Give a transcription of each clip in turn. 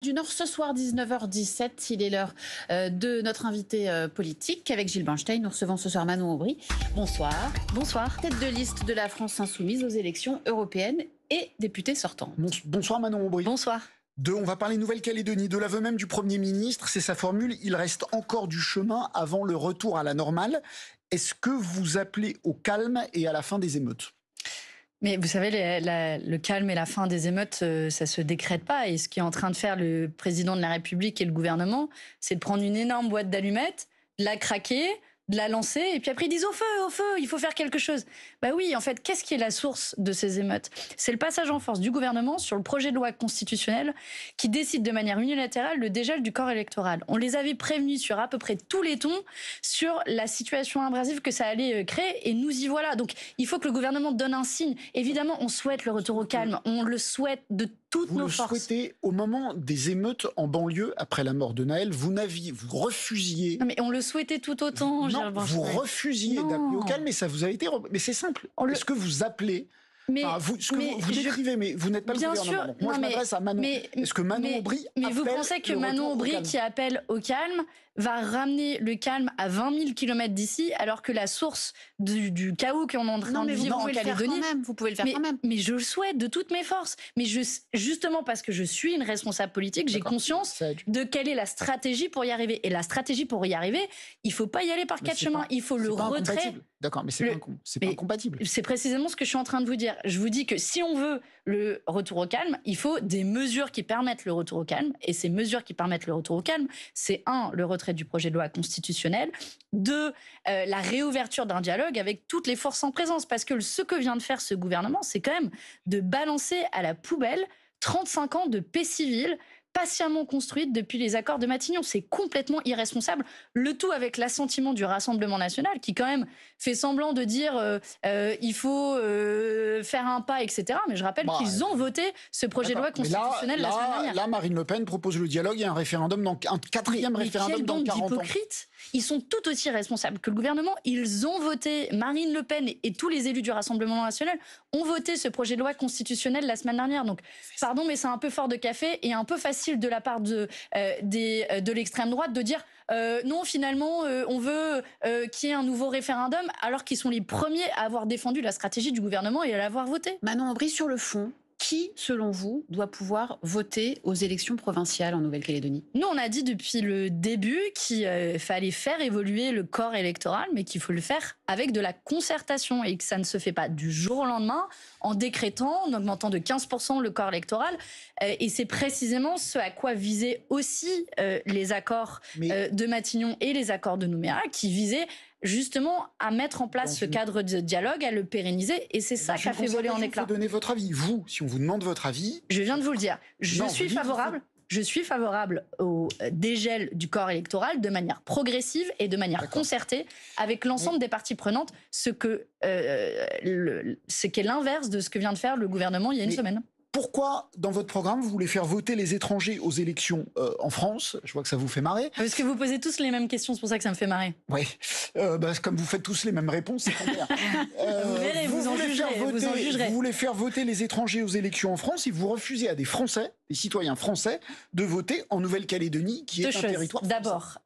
Du Nord ce soir 19h17, il est l'heure de notre invité politique avec Gilles Bernstein. Nous recevons ce soir Manon Aubry. Bonsoir. Bonsoir. Tête de liste de la France insoumise aux élections européennes et députée sortante. Bonsoir Manon Aubry. Bonsoir. On va parler Nouvelle-Calédonie. De l'aveu même du Premier ministre, c'est sa formule, il reste encore du chemin avant le retour à la normale. Est-ce que vous appelez au calme et à la fin des émeutes ? Mais vous savez, le calme et la fin des émeutes, ça se décrète pas. Et ce qu'est en train de faire le président de la République et le gouvernement, c'est de prendre une énorme boîte d'allumettes, de la craquer, de la lancer, et puis après ils disent au feu, il faut faire quelque chose. Bah oui, en fait, qu'est-ce qui est la source de ces émeutes ? C'est le passage en force du gouvernement sur le projet de loi constitutionnelle qui décide de manière unilatérale le dégel du corps électoral. On les avait prévenus sur à peu près tous les tons sur la situation abrasive que ça allait créer, et nous y voilà. Donc il faut que le gouvernement donne un signe. Évidemment, on souhaite le retour au calme, on le souhaite de toutes nos forces. Vous le souhaitez au moment des émeutes en banlieue après la mort de Naël, vous refusiez. Non, mais on le souhaitait tout autant. Non, vous refusiez d'appeler au calme, et ça vous a été. Mais c'est simple. Est-ce que vous appelez? Vous décrivez, mais vous n'êtes pas le gouvernement. Donc moi, je m'adresse à Manon. Est-ce que Manon Aubry Mais vous pensez que Manon Aubry, qui appelle au calme, va ramener le calme à 20 000 km d'ici, alors que la source du chaos qu'on est en train de vivre en Calédonie... Vous pouvez le faire quand même. Mais je le souhaite de toutes mes forces. Mais justement parce que je suis une responsable politique, j'ai conscience de quelle est la stratégie pour y arriver. Et la stratégie pour y arriver, il ne faut pas y aller par quatre chemins. Il faut le retrait. D'accord, mais c'est pas incompatible. C'est précisément ce que je suis en train de vous dire. Je vous dis que si on veut le retour au calme, il faut des mesures qui permettent le retour au calme. Et ces mesures qui permettent le retour au calme, c'est 1, le retrait du projet de loi constitutionnel, 2, la réouverture d'un dialogue avec toutes les forces en présence. Parce que ce que vient de faire ce gouvernement, c'est quand même de balancer à la poubelle 35 ans de paix civile patiemment construite depuis les accords de Matignon. C'est complètement irresponsable. Le tout avec l'assentiment du Rassemblement national qui quand même fait semblant de dire il faut faire un pas, etc. Mais je rappelle qu'ils ont voté ce projet de loi constitutionnel la semaine dernière. Là, Marine Le Pen propose le dialogue et un référendum, un quatrième référendum dans 40 ans. Ils sont tout aussi responsables que le gouvernement. Ils ont voté, Marine Le Pen et tous les élus du Rassemblement national ont voté ce projet de loi constitutionnel la semaine dernière. Donc, pardon, mais c'est un peu fort de café et un peu facile de la part de l'extrême droite de dire non, finalement, on veut qu'il y ait un nouveau référendum, alors qu'ils sont les premiers à avoir défendu la stratégie du gouvernement et à l'avoir voté. Manon Aubry, sur le fond, qui, selon vous, doit pouvoir voter aux élections provinciales en Nouvelle-Calédonie ? Nous, on a dit depuis le début qu'il fallait faire évoluer le corps électoral, mais qu'il faut le faire avec de la concertation et que ça ne se fait pas du jour au lendemain en décrétant, en augmentant de 15% le corps électoral. Et c'est précisément ce à quoi visaient aussi les accords de Matignon et les accords de Nouméa, qui visaient justement à mettre en place ce cadre de dialogue, à le pérenniser, et c'est ça qui a fait voler en éclats. Vous donnez votre avis. Vous, si on vous demande votre avis... Je viens de vous le dire. Je suis favorable au dégel du corps électoral de manière progressive et de manière concertée avec l'ensemble des parties prenantes, ce qui est l'inverse de ce que vient de faire le gouvernement il y a une semaine. Pourquoi, dans votre programme, vous voulez faire voter les étrangers aux élections en France ? Je vois que ça vous fait marrer. Parce que vous posez tous les mêmes questions, c'est pour ça que ça me fait marrer. Oui, comme vous faites tous les mêmes réponses, c'est clair. Vous verrez, vous en jugerez. Vous voulez faire voter les étrangers aux élections en France et vous refusez à des Français, des citoyens français, de voter en Nouvelle-Calédonie, qui est un territoire français. D'abord,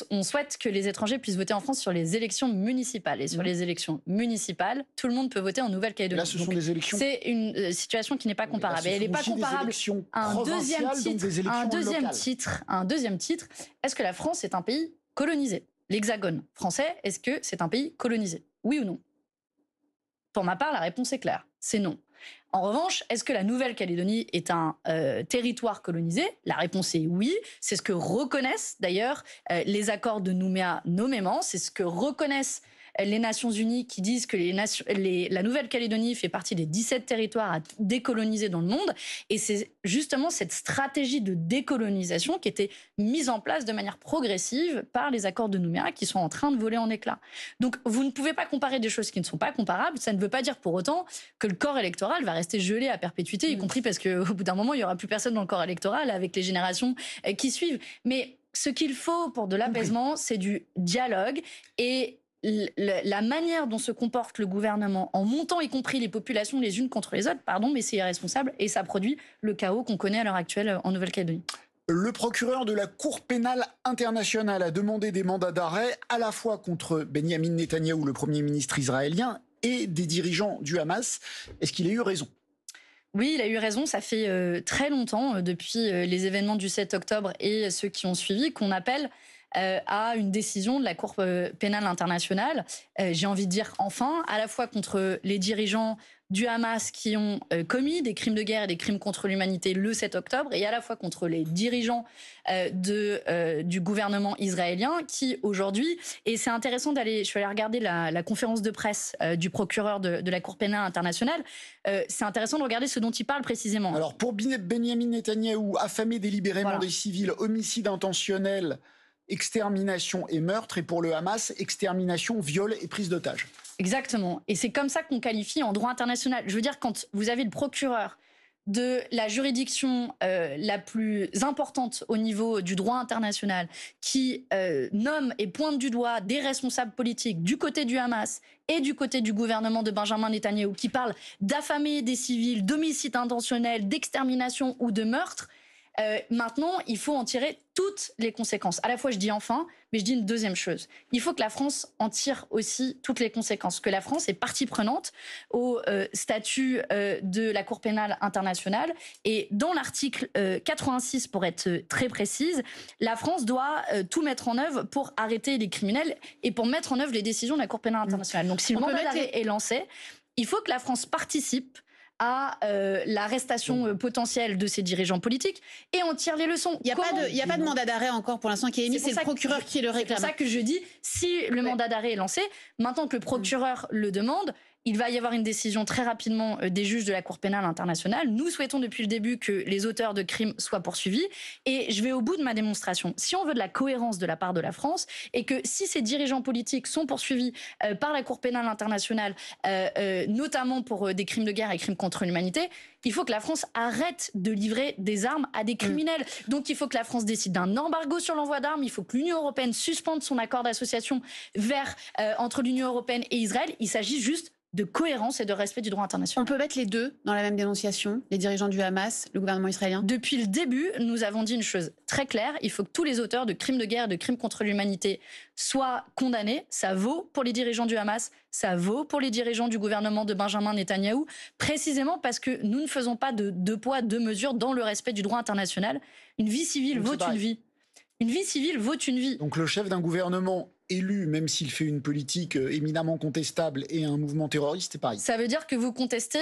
on souhaite que les étrangers puissent voter en France sur les élections municipales. Et sur les élections municipales, tout le monde peut voter en Nouvelle-Calédonie. Là, ce sont des élections... C'est une situation qui n'est pas comparable. Elle n'est pas comparable à un deuxième titre. Est-ce que la France est un pays colonisé ? L'Hexagone français, est-ce que c'est un pays colonisé ? Oui ou non ? Pour ma part, la réponse est claire. C'est non. En revanche, est-ce que la Nouvelle-Calédonie est un territoire colonisé ? La réponse est oui. C'est ce que reconnaissent d'ailleurs les accords de Nouméa nommément. C'est ce que reconnaissent les Nations Unies qui disent que la Nouvelle-Calédonie fait partie des 17 territoires à décoloniser dans le monde. Et c'est justement cette stratégie de décolonisation qui était mise en place de manière progressive par les accords de Nouméa qui sont en train de voler en éclats. Donc vous ne pouvez pas comparer des choses qui ne sont pas comparables. Ça ne veut pas dire pour autant que le corps électoral va rester gelé à perpétuité, y compris parce qu'au bout d'un moment, il n'y aura plus personne dans le corps électoral avec les générations qui suivent. Mais ce qu'il faut pour de l'apaisement, c'est du dialogue et la manière dont se comporte le gouvernement en montant y compris les populations les unes contre les autres, pardon, mais c'est irresponsable et ça produit le chaos qu'on connaît à l'heure actuelle en Nouvelle-Calédonie. Le procureur de la Cour pénale internationale a demandé des mandats d'arrêt à la fois contre Benyamin Netanyahou, le Premier ministre israélien, et des dirigeants du Hamas. Est-ce qu'il a eu raison ? Oui, il a eu raison. Ça fait très longtemps, depuis les événements du 7 octobre et ceux qui ont suivi, qu'on appelle à une décision de la Cour pénale internationale. J'ai envie de dire enfin, à la fois contre les dirigeants du Hamas qui ont commis des crimes de guerre et des crimes contre l'humanité le 7 octobre, et à la fois contre les dirigeants du gouvernement israélien qui aujourd'hui, et c'est intéressant je suis allée regarder la conférence de presse du procureur de la Cour pénale internationale, c'est intéressant de regarder ce dont il parle précisément. Alors pour Benyamin Netanyahou, affamé délibérément des civils, homicide intentionnel, extermination et meurtre, et pour le Hamas, extermination, viol et prise d'otage. Exactement. Et c'est comme ça qu'on qualifie en droit international. Je veux dire, quand vous avez le procureur de la juridiction la plus importante au niveau du droit international qui nomme et pointe du doigt des responsables politiques du côté du Hamas et du côté du gouvernement de Benjamin Netanyahou, qui parle d'affamer des civils, d'homicide intentionnel, d'extermination ou de meurtre, maintenant, il faut en tirer toutes les conséquences. À la fois, je dis enfin, mais je dis une deuxième chose. Il faut que la France en tire aussi toutes les conséquences. Que la France est partie prenante au statut de la Cour pénale internationale. Et dans l'article 86, pour être très précise, la France doit tout mettre en œuvre pour arrêter les criminels et pour mettre en œuvre les décisions de la Cour pénale internationale. Donc si le mandat d'arrêt est lancé, il faut que la France participe à l'arrestation potentielle de ces dirigeants politiques et on tire les leçons. Il n'y a pas de mandat d'arrêt encore pour l'instant qui est émis, c'est le procureur qui le réclame. C'est pour ça que je dis, si le mandat d'arrêt est lancé, maintenant que le procureur le demande, il va y avoir une décision très rapidement des juges de la Cour pénale internationale. Nous souhaitons depuis le début que les auteurs de crimes soient poursuivis. Et je vais au bout de ma démonstration. Si on veut de la cohérence de la part de la France, et que si ces dirigeants politiques sont poursuivis par la Cour pénale internationale, notamment pour des crimes de guerre et crimes contre l'humanité, il faut que la France arrête de livrer des armes à des criminels. Donc il faut que la France décide d'un embargo sur l'envoi d'armes. Il faut que l'Union européenne suspende son accord d'association entre l'Union européenne et Israël. Il s'agit juste de cohérence et de respect du droit international. On peut mettre les deux dans la même dénonciation, les dirigeants du Hamas, le gouvernement israélien ? Depuis le début, nous avons dit une chose très claire, il faut que tous les auteurs de crimes de guerre et de crimes contre l'humanité soient condamnés. Ça vaut pour les dirigeants du Hamas, ça vaut pour les dirigeants du gouvernement de Benjamin Netanyahou, précisément parce que nous ne faisons pas de deux poids, deux mesures dans le respect du droit international. Une vie civile vaut une vie. Une vie civile vaut une vie. Donc le chef d'un gouvernement élu, même s'il fait une politique éminemment contestable et un mouvement terroriste, c'est pareil. Ça veut dire que vous contestez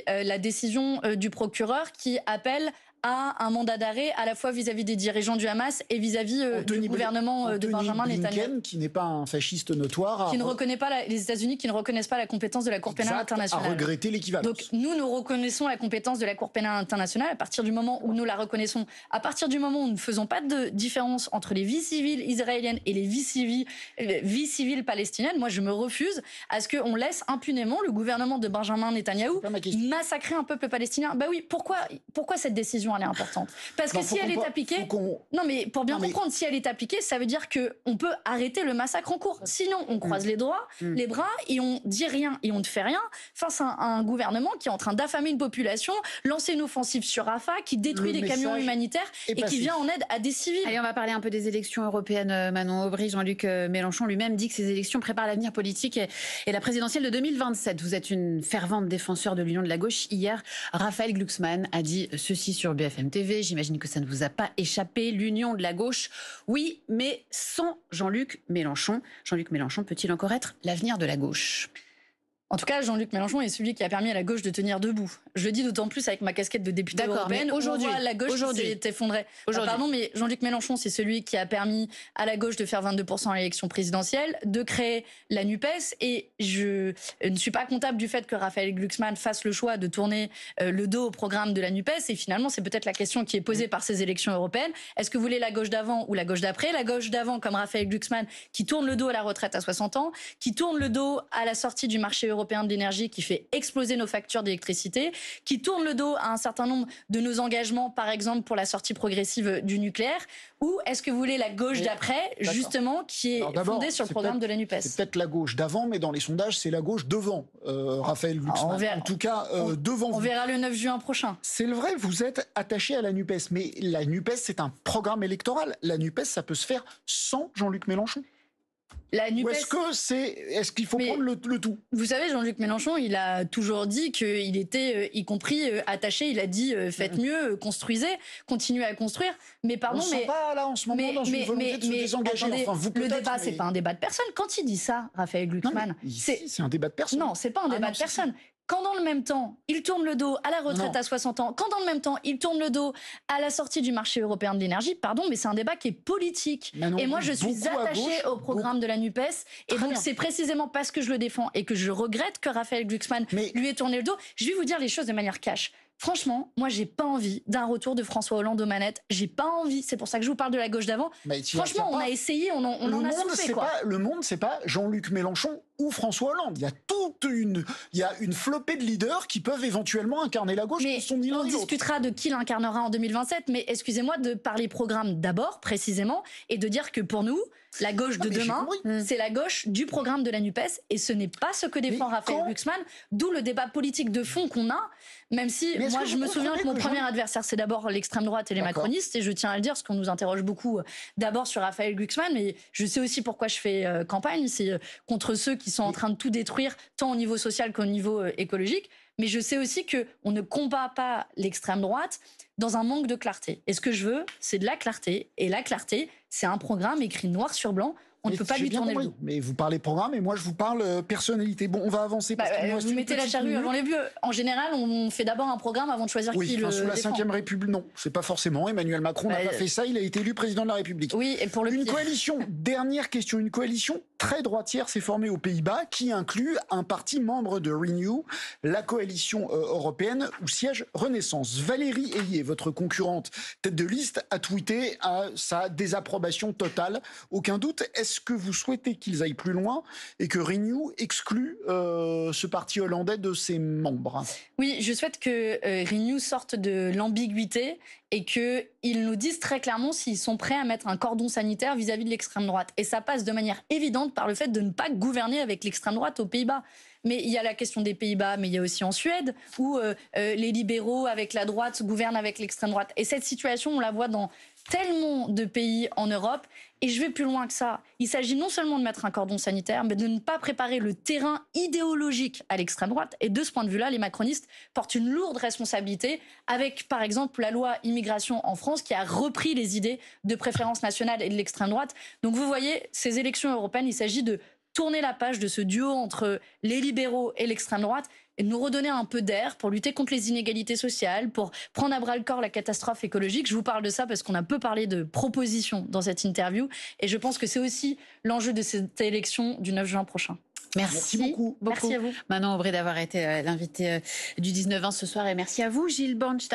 la décision du procureur qui appelle à un mandat d'arrêt à la fois vis-à-vis des dirigeants du Hamas et vis-à-vis du gouvernement de Benjamin Netanyahou. Qui n'est pas un fasciste notoire. Qui ne reconnaît pas les États-Unis qui ne reconnaissent pas la compétence de la Cour pénale internationale. À regretter l'équivalence. Donc nous reconnaissons la compétence de la Cour pénale internationale à partir du moment où nous la reconnaissons, à partir du moment où nous ne faisons pas de différence entre les vies civiles israéliennes et les vies civiles palestiniennes. Moi, je me refuse à ce qu'on laisse impunément le gouvernement de Benjamin Netanyahou massacrer un peuple palestinien. Bah oui, pourquoi cette décision elle est importante. Parce que si elle est appliquée... Non, mais pour bien comprendre, si elle est appliquée, ça veut dire qu'on peut arrêter le massacre en cours. Sinon, on croise les bras et on dit rien et on ne fait rien face à un gouvernement qui est en train d'affamer une population, lancer une offensive sur Rafah, qui détruit des camions humanitaires et qui vient en aide à des civils. Allez, on va parler un peu des élections européennes. Manon Aubry, Jean-Luc Mélenchon lui-même dit que ces élections préparent l'avenir politique et la présidentielle de 2027. Vous êtes une fervente défenseur de l'union de la gauche. Hier, Raphaël Glucksmann a dit ceci sur BFM TV, j'imagine que ça ne vous a pas échappé, l'union de la gauche, oui, mais sans Jean-Luc Mélenchon. Jean-Luc Mélenchon peut-il encore être l'avenir de la gauche ? En tout cas, Jean-Luc Mélenchon est celui qui a permis à la gauche de tenir debout. Je le dis d'autant plus avec ma casquette de députée européenne. Aujourd'hui, la gauche s'est effondrée. Pardon, mais Jean-Luc Mélenchon, c'est celui qui a permis à la gauche de faire 22% à l'élection présidentielle, de créer la NUPES. Et je ne suis pas comptable du fait que Raphaël Glucksmann fasse le choix de tourner le dos au programme de la NUPES. Et finalement, c'est peut-être la question qui est posée par ces élections européennes. Est-ce que vous voulez la gauche d'avant ou la gauche d'après ? La gauche d'avant, comme Raphaël Glucksmann, qui tourne le dos à la retraite à 60 ans, qui tourne le dos à la sortie du marché européen européen de l'énergie qui fait exploser nos factures d'électricité, qui tourne le dos à un certain nombre de nos engagements, par exemple pour la sortie progressive du nucléaire? Ou est-ce que vous voulez la gauche d'après, justement, qui est fondée sur le programme de la NUPES? C'est peut-être la gauche d'avant, mais dans les sondages, c'est la gauche devant, Raphaël Glucksmann. En tout cas, devant vous. On verra le 9 juin prochain. C'est le vrai, vous êtes attaché à la NUPES, mais la NUPES, c'est un programme électoral. La NUPES, ça peut se faire sans Jean-Luc Mélenchon. La NUPES... Ou est-ce qu'il faut prendre le tout? Vous savez, Jean-Luc Mélenchon, il a toujours dit qu'il était, y compris attaché, il a dit faites mieux, construisez, continuez à construire. Mais pardon, on mais... pas là en ce moment dans une volonté de se désengager. Attendez, enfin, vous, le débat, c'est pas un débat de personne. Quand il dit ça, Raphaël Glucksmann... C'est un débat de personne. Non, c'est pas un débat de personne. Quand dans le même temps, il tourne le dos à la retraite à 60 ans, quand dans le même temps, il tourne le dos à la sortie du marché européen de l'énergie, pardon, mais c'est un débat qui est politique. Et moi, je suis attachée au programme de la NUPES. Et donc, c'est précisément parce que je le défends et que je regrette que Raphaël Glucksmann lui ait tourné le dos. Je vais vous dire les choses de manière cash. Franchement, moi, j'ai pas envie d'un retour de François Hollande aux manettes. J'ai pas envie. C'est pour ça que je vous parle de la gauche d'avant. Franchement, on a essayé, on en a soufflé, quoi. Le monde, c'est pas Jean-Luc Mélenchon ou François Hollande. Il y a une flopée de leaders qui peuvent éventuellement incarner la gauche. Mais on discutera de qui l'incarnera en 2027. Mais excusez-moi de parler programme d'abord, précisément, et de dire que pour nous, la gauche de demain, c'est la gauche du programme de la NUPES, et ce n'est pas ce que défend Raphaël Glucksmann, d'où le débat politique de fond qu'on a, même si moi je me souviens que mon premier adversaire, c'est d'abord l'extrême droite et les macronistes, et je tiens à le dire, parce qu'on nous interroge beaucoup d'abord sur Raphaël Glucksmann, mais je sais aussi pourquoi je fais campagne, c'est contre ceux qui sont en train de tout détruire, tant au niveau social qu'au niveau écologique. Mais je sais aussi qu'on ne combat pas l'extrême droite dans un manque de clarté. Et ce que je veux, c'est de la clarté. Et la clarté, c'est un programme écrit noir sur blanc. On ne peut pas lui tourner le dos. Mais vous parlez programme et moi je vous parle personnalité. Bon, on va avancer. Vous mettez la charrue avant les bœufs. En général, on fait d'abord un programme avant de choisir qui le défend. Sous la Ve République, non. C'est pas forcément. Emmanuel Macron n'a pas fait ça. Il a été élu président de la République. Oui, et pour le Une coalition, dernière question, une coalition très droitière s'est formée aux Pays-Bas qui inclut un parti membre de Renew, la coalition européenne où siège Renaissance. Valérie Ayé, votre concurrente tête de liste, a tweeté à sa désapprobation totale. Aucun doute. Est-ce que vous souhaitez qu'ils aillent plus loin et que Renew exclue ce parti hollandais de ses membres? Oui, je souhaite que Renew sorte de l'ambiguïté et qu'ils nous disent très clairement s'ils sont prêts à mettre un cordon sanitaire vis-à-vis de l'extrême droite. Et ça passe de manière évidente par le fait de ne pas gouverner avec l'extrême droite aux Pays-Bas. Mais il y a la question des Pays-Bas, mais il y a aussi en Suède, où les libéraux avec la droite gouvernent avec l'extrême droite. Et cette situation, on la voit dans tellement de pays en Europe. Et je vais plus loin que ça. Il s'agit non seulement de mettre un cordon sanitaire, mais de ne pas préparer le terrain idéologique à l'extrême droite. Et de ce point de vue-là, les macronistes portent une lourde responsabilité avec, par exemple, la loi immigration en France qui a repris les idées de préférence nationale et de l'extrême droite. Donc vous voyez, ces élections européennes, il s'agit de tourner la page de ce duo entre les libéraux et l'extrême droite et de nous redonner un peu d'air pour lutter contre les inégalités sociales, pour prendre à bras-le-corps la catastrophe écologique. Je vous parle de ça parce qu'on a peu parlé de propositions dans cette interview et je pense que c'est aussi l'enjeu de cette élection du 9 juin prochain. Merci beaucoup. Merci à vous. Manon Aubry d'avoir été l'invité du 19-20 ce soir et merci à vous Gilles Bornstein.